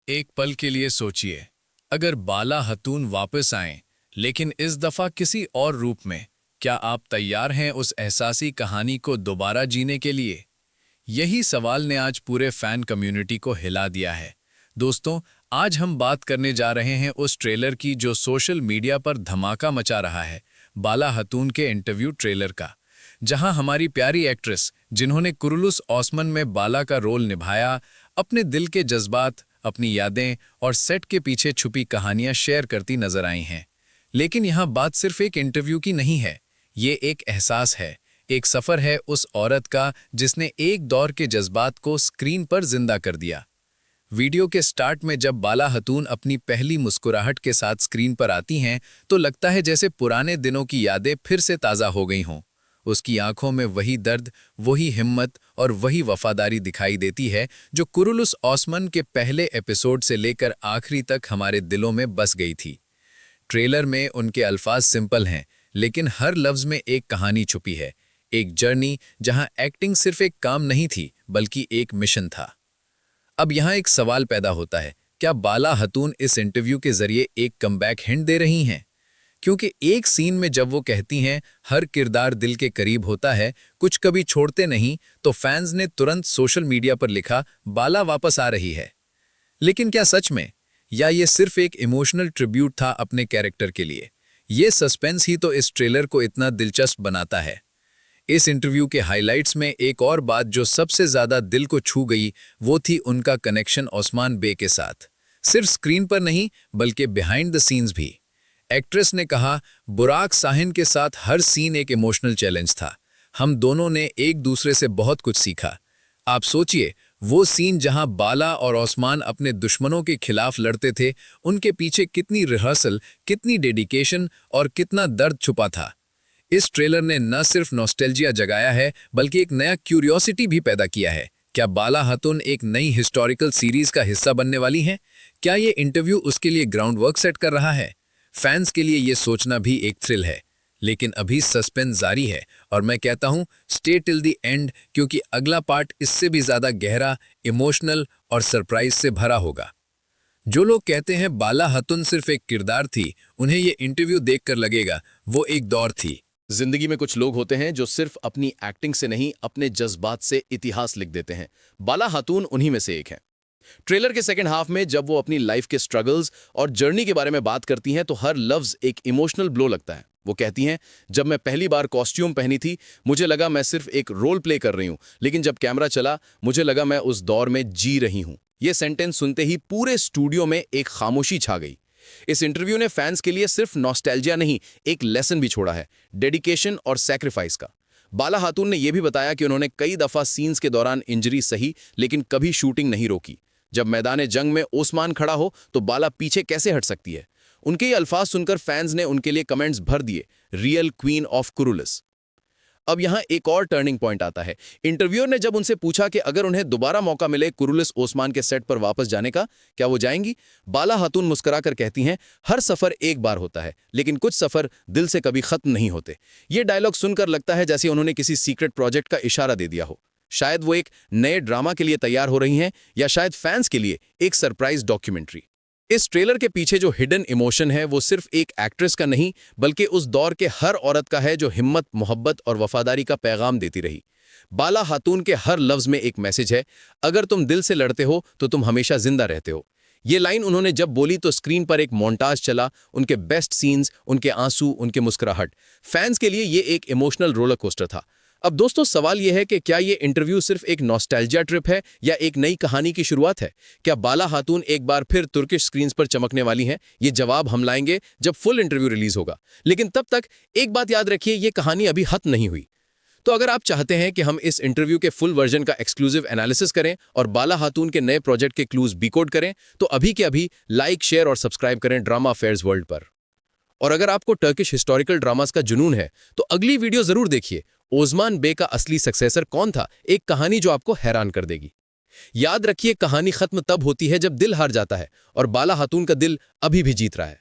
एक पल के लिए सोचिए, अगर बाला हतून वापस आएं, लेकिन इस दफा किसी और रूप में, क्या आप तैयार हैं उस एहसासी कहानी को दोबारा जीने के लिए? यही सवाल ने आज पूरे फैन कम्युनिटी को हिला दिया है। दोस्तों, आज हम बात करने जा रहे हैं उस ट्रेलर की जो सोशल मीडिया पर धमाका मचा रहा है, बाला हतून के इंटरव्यू ट्रेलर का, जहां हमारी प्यारी एक्ट्रेस, जिन्होंने कुरुलुस ओस्मान में बाला का रोल निभाया, अपने दिल के जज्बात, अपनी यादें और सेट के पीछे छुपी कहानियां शेयर करती नजर आई हैं। लेकिन यहां बात सिर्फ एक इंटरव्यू की नहीं है, ये एक एहसास है, एक सफर है उस औरत का जिसने एक दौर के जज्बात को स्क्रीन पर जिंदा कर दिया। वीडियो के स्टार्ट में जब बाला हतून अपनी पहली मुस्कुराहट के साथ स्क्रीन पर आती हैं, तो लगता है जैसे पुराने दिनों की यादें फिर से ताज़ा हो गई हों। उसकी आंखों में वही दर्द, वही हिम्मत और वही वफादारी दिखाई देती है जो कुरुलुस ओस्मान के पहले एपिसोड से लेकर आखिरी तक हमारे दिलों में बस गई थी। ट्रेलर में उनके अल्फाज सिंपल हैं, लेकिन हर लफ्ज में एक कहानी छुपी है, एक जर्नी जहां एक्टिंग सिर्फ एक काम नहीं थी बल्कि एक मिशन था। अब यहां एक सवाल पैदा होता है, क्या बाला हतून इस इंटरव्यू के जरिए एक कमबैक हिंट दे रही हैं? क्योंकि एक सीन में जब वो कहती हैं हर किरदार दिल के करीब होता है, कुछ कभी छोड़ते नहीं, तो फैंस ने तुरंत सोशल मीडिया पर लिखा बाला वापस आ रही है। लेकिन क्या सच में, या ये सिर्फ एक इमोशनल ट्रिब्यूट था अपने कैरेक्टर के लिए? ये सस्पेंस ही तो इस ट्रेलर को इतना दिलचस्प बनाता है। इस इंटरव्यू के हाइलाइट्स में एक और बात जो सबसे ज्यादा दिल को छू गई, वो थी उनका कनेक्शन ओस्मान बे के साथ। सिर्फ स्क्रीन पर नहीं, बल्कि बिहाइंड द सीन्स भी। एक्ट्रेस ने कहा, बुराक साहिन के साथ हर सीन एक इमोशनल चैलेंज था। हम दोनों ने एक दूसरे से बहुत कुछ सीखा। आप सोचिए, वो सीन जहां बाला और ओस्मान अपने दुश्मनों के खिलाफ लड़ते थे, उनके पीछे कितनी रिहर्सल, कितनी डेडिकेशन और कितना दर्द छुपा था। इस ट्रेलर ने न सिर्फ नॉस्टैल्जिया जगाया है, बल्कि एक नया क्यूरियोसिटी भी पैदा किया है। क्या बाला हतून एक नई हिस्टोरिकल सीरीज का हिस्सा बनने वाली हैं? क्या ये इंटरव्यू उसके लिए ग्राउंड वर्क सेट कर रहा है? फैंस के लिए ये सोचना भी एक थ्रिल है। लेकिन अभी सस्पेंस जारी है और मैं कहता हूं स्टे टिल द एंड, क्योंकि अगला पार्ट इससे भी ज्यादा गहरा, इमोशनल और सरप्राइज से भरा होगा। जो लोग कहते हैं बाला हतून सिर्फ एक किरदार थी, उन्हें ये इंटरव्यू देखकर लगेगा वो एक दौर थी। जिंदगी में कुछ लोग होते हैं जो सिर्फ अपनी एक्टिंग से नहीं, अपने जज्बात से इतिहास लिख देते हैं। बाला खातून उन्हीं में से एक है। ट्रेलर के सेकंड हाफ में जब वो अपनी लाइफ के स्ट्रगल्स और जर्नी के बारे में बात करती हैं, तो हर लफ्ज एक इमोशनल ब्लो लगता है। वो कहती हैं, जब मैं पहली बार कॉस्ट्यूम पहनी थी, मुझे लगा मैं सिर्फ एक रोल प्ले कर रही हूं, लेकिन जब कैमरा चला, मुझे लगा मैं उस दौर में जी रही हूं। ये सेंटेंस सुनते ही पूरे स्टूडियो में एक खामोशी छा गई। इस इंटरव्यू ने फैंस के लिए सिर्फ नॉस्टैल्जिया नहीं, एक लेसन भी छोड़ा है, डेडिकेशन और सैक्रिफाइस का। बाला खातून ने यह भी बताया कि उन्होंने कई दफा सीन्स के दौरान इंजरी सही, लेकिन कभी शूटिंग नहीं रोकी। जब मैदान जंग में ओस्मान खड़ा हो, तो बाला पीछे कैसे हट सकती है? उनके ये अल्फाज सुनकर फैंस ने उनके लिए कमेंट्स भर दिए, रियल क्वीन ऑफ कुरुलुस। अब यहां एक और टर्निंग पॉइंट आता है। इंटरव्यूअर ने जब उनसे पूछा कि अगर उन्हें दोबारा मौका मिले कुरुलुस ओस्मान के सेट पर वापस जाने का, क्या वो जाएंगी? बाला खातून मुस्कुराकर कहती हैं, हर सफर एक बार होता है, लेकिन कुछ सफर दिल से कभी खत्म नहीं होते। ये डायलॉग सुनकर लगता है जैसे उन्होंने किसी सीक्रेट प्रोजेक्ट का इशारा दे दिया हो। शायद वो एक नए ड्रामा के लिए तैयार हो रही हैं, या शायद फैंस के लिए एक सरप्राइज डॉक्यूमेंट्री। इस ट्रेलर के पीछे जो हिडन इमोशन है, वो सिर्फ एक एक्ट्रेस का नहीं, बल्कि उस दौर के हर औरत का है जो हिम्मत, मोहब्बत और वफादारी का पैगाम देती रही। बाला खातून के हर लफ्ज में एक मैसेज है, अगर तुम दिल से लड़ते हो तो तुम हमेशा जिंदा रहते हो। ये लाइन उन्होंने जब बोली तो स्क्रीन पर एक मोन्टाज चला, उनके बेस्ट सीन्स, उनके आंसू, उनके मुस्कुराहट। फैंस के लिए ये एक इमोशनल रोलर कोस्टर था। अब दोस्तों, सवाल यह है कि क्या ये इंटरव्यू सिर्फ एक नॉस्टैल्जिया ट्रिप है या एक नई कहानी की शुरुआत है? क्या बाला खातून एक बार फिर तुर्किश स्क्रीन्स पर चमकने वाली हैं? ये जवाब हम लाएंगे जब फुल इंटरव्यू रिलीज होगा। लेकिन तब तक एक बात याद रखिए, ये कहानी अभी खत्म नहीं हुई। तो अगर आप चाहते हैं कि हम इस इंटरव्यू के फुल वर्जन का एक्सक्लूसिव एनालिसिस करें और बाला खातून के नए प्रोजेक्ट के क्लूज डिकोड करें, तो अभी के अभी लाइक, शेयर और सब्सक्राइब करें ड्रामा अफेयर्स वर्ल्ड पर। और अगर आपको टर्किश हिस्टोरिकल ड्रामास का जुनून है, तो अगली वीडियो जरूर देखिए, ओस्मान बे का असली सक्सेसर कौन था, एक कहानी जो आपको हैरान कर देगी। याद रखिए, कहानी खत्म तब होती है जब दिल हार जाता है, और बाला खातून का दिल अभी भी जीत रहा है।